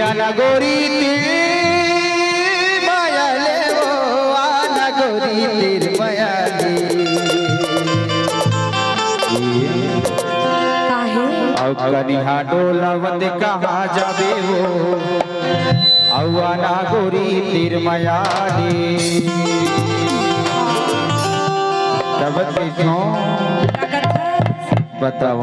आना गोरी तीर माया ले वो आना गोरी तीर माया ले कनिहा डोलावत कहा जाबे वो आना गोरी तीर माया ले तब बताओ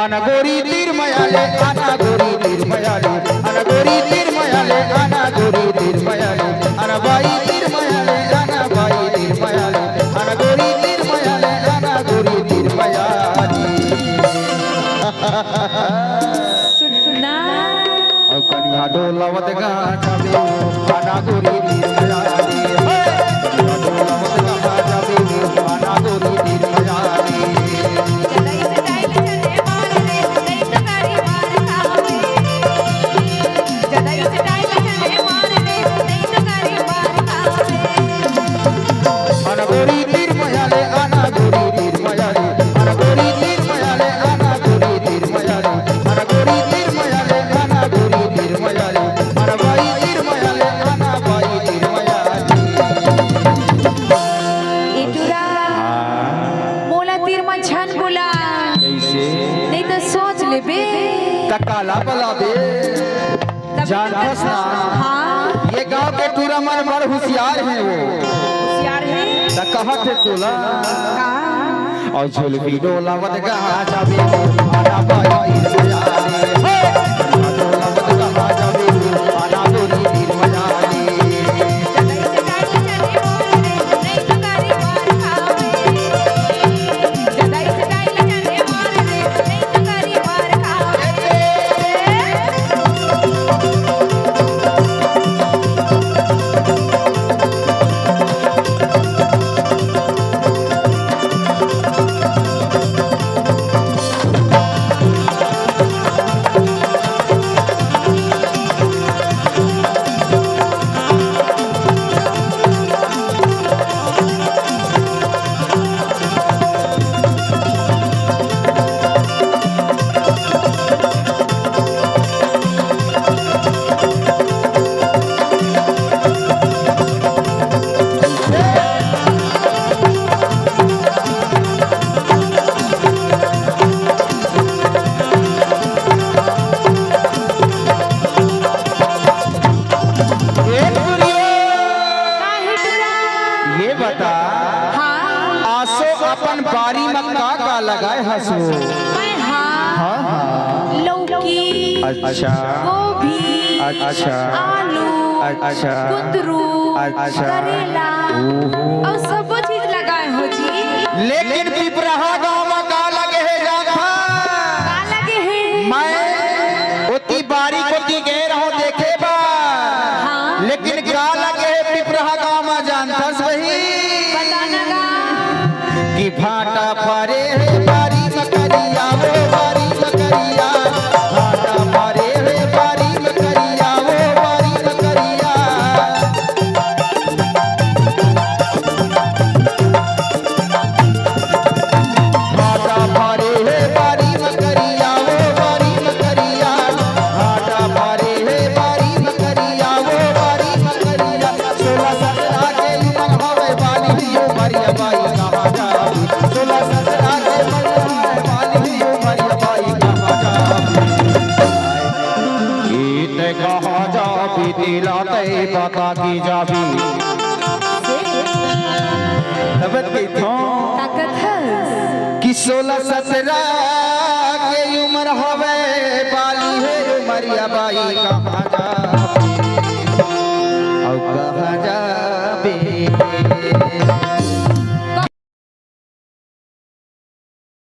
आना गोरी तीर माया ले आना गोरी तीर माया ले आना गोरी तीर माया ले आना गोरी तीर माया ले आना बाई तीर माया ले आना बाई तीर माया ले आना गोरी तीर माया ले आना गोरी तीर माया ले सुना और कनिया डोलावत गा जाबे आना गोरी तीर माया ले कनिया डोलावत गा जाबे आना गोरी तीर माया ले काला बलाबे जानस ना हाँ ये गांव के टूरा मन बड़ होशियार है वो होशियार है त कहत है तोला और झुलकी डोलावत कहा जाबे आना बाई तीर मजा ले डोलावत कहा जाबे आना गोरी तीर मजा ले बारी में का लगाए हसो मैं हाँ लौकी अच्छा गोभी अच्छा आलू अच्छा कुंदरू अच्छा करेला और सब चीज लगाए हो जी लेकिन पिपराहा गांव में का लगे है जाथा का लगे है मैं ओती बारी को की गए रहो देखे बा हाँ लेकिन का लगे है पिपराहा गांव में जानथस वही बताना गा कि भाटा फारे है बारी मकरिया वो बारी मकरिया भाटा फारे है बारी मकरिया वो बारी मकरिया भाटा फारे है बारी मकरिया वो बारी मकरिया भाटा फारे है बारी मकरिया वो बारी मकरिया 16 17 के मन हवे बाली यो मरिया बाई कहां जा 16 17 के मन हवे बाली यो मरिया बाई कहां जा गीत कहा जा दिलाते पता की जाबी तबत की थो ताकत है कि 16 17 के उम्र हवे बाली है उमरिया बाई कहां जा और कहां जाबे